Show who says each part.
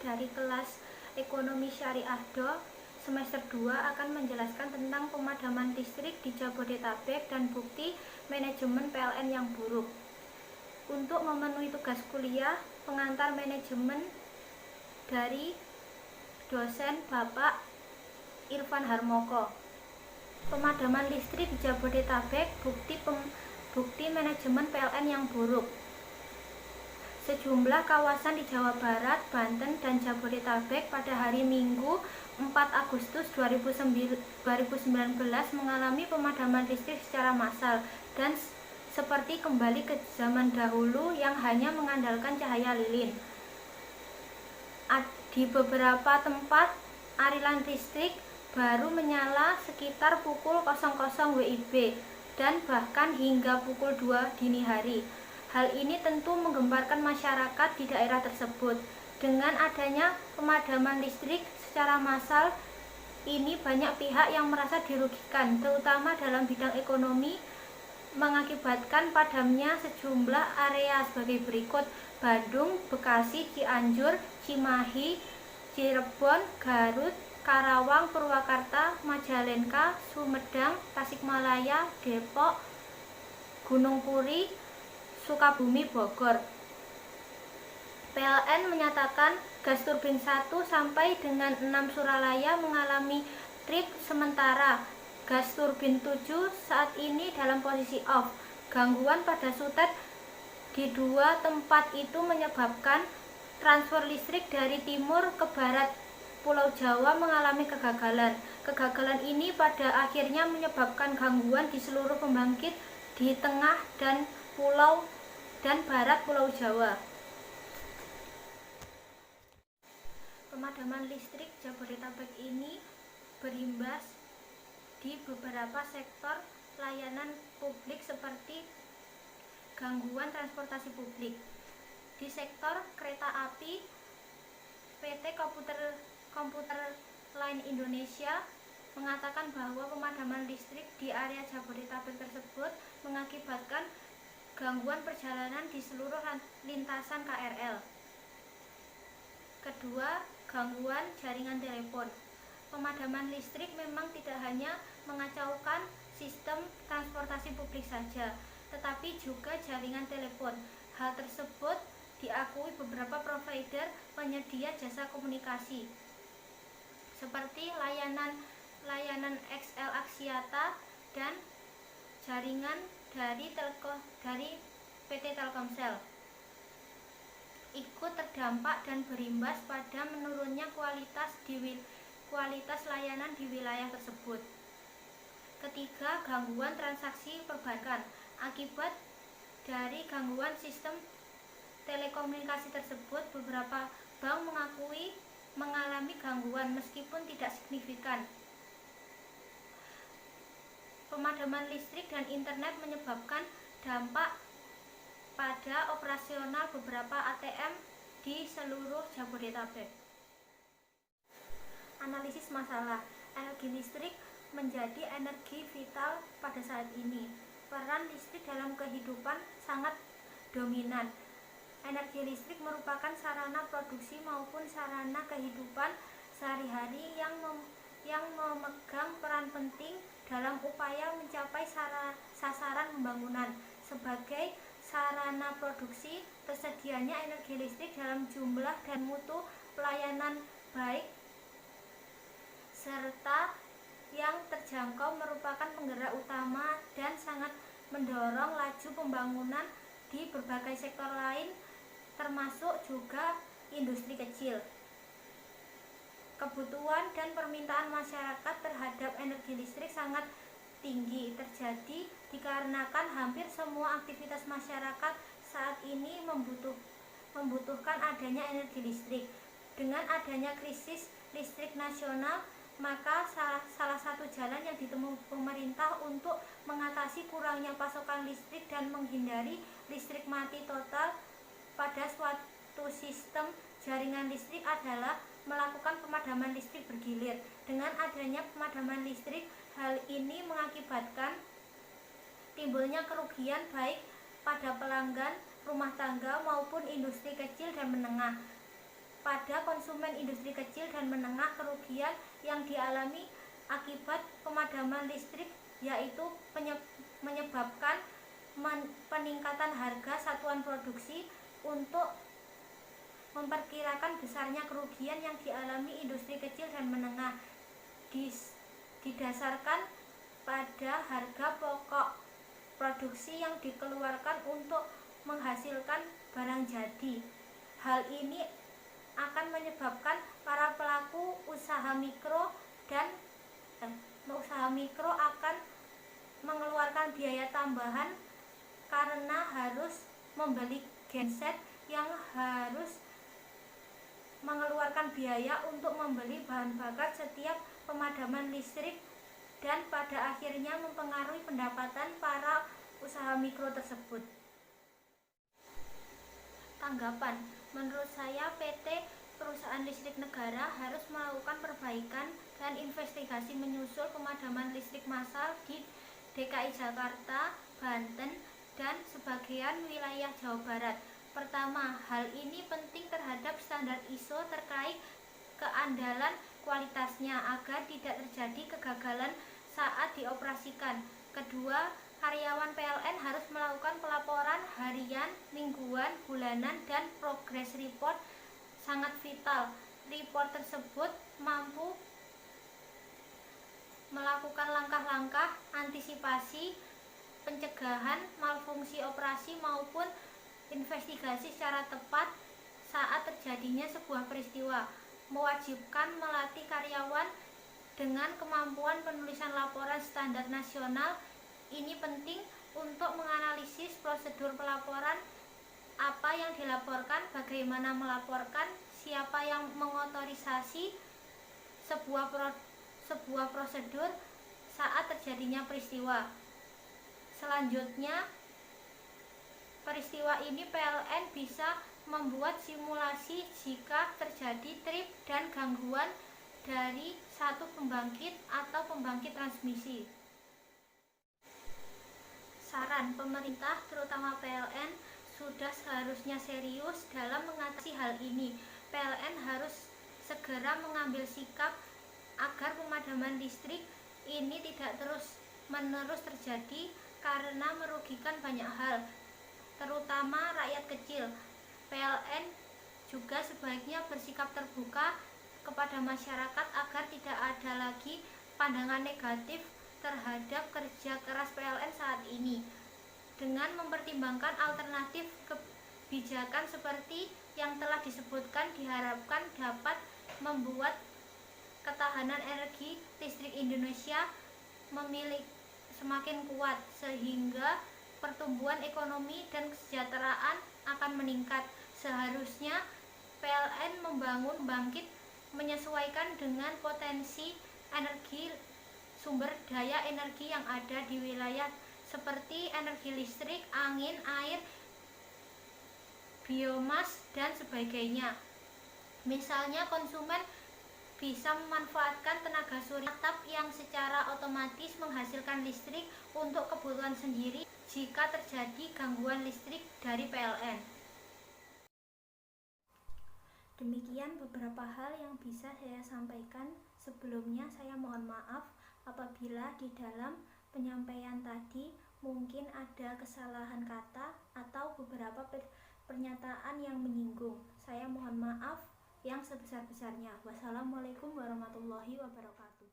Speaker 1: dari kelas Ekonomi Syariah Do semester 2 akan menjelaskan tentang pemadaman listrik di Jabodetabek dan bukti manajemen PLN yang buruk. Untuk memenuhi tugas kuliah, pengantar manajemen dari dosen Bapak Irfan Harmoko. Pemadaman listrik di Jabodetabek, bukti manajemen PLN yang buruk. Sejumlah kawasan di Jawa Barat, Banten, dan Jabodetabek pada hari Minggu 4 Agustus 2019 mengalami pemadaman listrik secara massal dan seperti kembali ke zaman dahulu yang hanya mengandalkan cahaya lilin. Di beberapa tempat, aliran listrik baru menyala sekitar pukul 00 WIB dan bahkan hingga pukul 2 dini hari. Hal ini tentu menggemparkan masyarakat di daerah tersebut. Dengan adanya pemadaman listrik secara massal ini, banyak pihak yang merasa dirugikan, terutama dalam bidang ekonomi, mengakibatkan padamnya sejumlah area sebagai berikut: Bandung, Bekasi, Cianjur, Cimahi, Cirebon, Garut, Karawang, Purwakarta, Majalengka, Sumedang, Tasikmalaya, Depok, Gunung Puri, Sukabumi, Bogor. PLN menyatakan gas turbin 1 sampai dengan 6 Suralaya mengalami trip sementara. Gas turbin 7 saat ini dalam posisi off. Gangguan pada sutet di dua tempat itu menyebabkan transfer listrik dari timur ke barat Pulau Jawa mengalami kegagalan. Kegagalan ini pada akhirnya menyebabkan gangguan di seluruh pembangkit di tengah dan barat Pulau Jawa. Pemadaman listrik Jabodetabek ini berimbas di beberapa sektor layanan publik seperti gangguan transportasi publik. Di sektor kereta api, PT Komuter Line Indonesia mengatakan bahwa pemadaman listrik di area Jabodetabek tersebut mengakibatkan gangguan perjalanan di seluruh lintasan KRL. Kedua, gangguan jaringan telepon. Pemadaman listrik memang tidak hanya mengacaukan sistem transportasi publik saja, tetapi juga jaringan telepon. Hal tersebut diakui beberapa provider penyedia jasa komunikasi seperti layanan XL Axiata dan jaringan dari PT Telkomsel ikut terdampak dan berimbas pada menurunnya kualitas layanan di wilayah tersebut. Ketiga, gangguan transaksi perbankan. Akibat dari gangguan sistem telekomunikasi tersebut, beberapa bank mengakui mengalami gangguan meskipun tidak signifikan. Pemadaman listrik dan internet menyebabkan dampak pada operasional beberapa ATM di seluruh Jabodetabek. Analisis masalah. Energi listrik menjadi energi vital pada saat ini. Peran listrik dalam kehidupan sangat dominan. Energi listrik merupakan sarana produksi maupun sarana kehidupan sehari-hari yang memegang peran penting dalam upaya mencapai sasaran pembangunan. Sebagai sarana produksi, tersedianya energi listrik dalam jumlah dan mutu pelayanan baik serta yang terjangkau merupakan penggerak utama dan sangat mendorong laju pembangunan di berbagai sektor lain, termasuk juga industri kecil. Kebutuhan dan permintaan masyarakat terhadap energi listrik sangat tinggi terjadi dikarenakan hampir semua aktivitas masyarakat saat ini membutuhkan adanya energi listrik. Dengan adanya krisis listrik nasional, maka salah satu jalan yang ditempuh pemerintah untuk mengatasi kurangnya pasokan listrik dan menghindari listrik mati total pada suatu sistem jaringan listrik adalah melakukan pemadaman listrik bergilir. Dengan adanya pemadaman listrik, hal ini mengakibatkan timbulnya kerugian baik pada pelanggan rumah tangga maupun industri kecil dan menengah. Pada konsumen industri kecil dan menengah, kerugian yang dialami akibat pemadaman listrik yaitu menyebabkan peningkatan harga satuan produksi. Untuk memperkirakan besarnya kerugian yang dialami industri kecil dan menengah didasarkan pada harga pokok produksi yang dikeluarkan untuk menghasilkan barang jadi. Hal ini akan menyebabkan para pelaku usaha mikro akan mengeluarkan biaya tambahan karena harus membeli genset yang harus mengeluarkan biaya untuk membeli bahan bakar setiap pemadaman listrik dan pada akhirnya mempengaruhi pendapatan para usaha mikro tersebut. Tanggapan, menurut saya PT Perusahaan Listrik Negara harus melakukan perbaikan dan investigasi menyusul pemadaman listrik massal di DKI Jakarta, Banten, dan sebagian wilayah Jawa Barat. Pertama, hal ini penting terhadap standar ISO terkait keandalan kualitasnya agar tidak terjadi kegagalan saat dioperasikan. Kedua, karyawan PLN harus melakukan pelaporan harian, mingguan, bulanan, dan progress report sangat vital. Report tersebut mampu melakukan langkah-langkah antisipasi, pencegahan malfungsi operasi maupun investigasi secara tepat saat terjadinya sebuah peristiwa. Mewajibkan melatih karyawan dengan kemampuan penulisan laporan standar nasional. Ini penting untuk menganalisis prosedur pelaporan, apa yang dilaporkan, bagaimana melaporkan, siapa yang mengotorisasi sebuah prosedur saat terjadinya peristiwa. Selanjutnya, peristiwa ini PLN bisa membuat simulasi jika terjadi trip dan gangguan dari satu pembangkit atau pembangkit transmisi. Saran, pemerintah terutama PLN sudah seharusnya serius dalam mengatasi hal ini. PLN harus segera mengambil sikap agar pemadaman listrik ini tidak terus-menerus terjadi karena merugikan banyak hal, terutama rakyat kecil. PLN juga sebaiknya bersikap terbuka kepada masyarakat agar tidak ada lagi pandangan negatif terhadap kerja keras PLN saat ini. Dengan mempertimbangkan alternatif kebijakan seperti yang telah disebutkan, diharapkan dapat membuat ketahanan energi listrik Indonesia semakin kuat, sehingga pertumbuhan ekonomi dan kesejahteraan akan meningkat. Seharusnya PLN membangun pembangkit menyesuaikan dengan potensi energi sumber daya energi yang ada di wilayah seperti energi listrik, angin, air, biomas, dan sebagainya. Misalnya konsumen bisa memanfaatkan tenaga surya atap yang secara otomatis menghasilkan listrik untuk kebutuhan sendiri jika terjadi gangguan listrik dari PLN. Demikian beberapa hal yang bisa saya sampaikan. Sebelumnya saya mohon maaf apabila di dalam penyampaian tadi mungkin ada kesalahan kata atau beberapa pernyataan yang menyinggung. Saya mohon maaf yang sebesar-besarnya. Wassalamualaikum warahmatullahi wabarakatuh.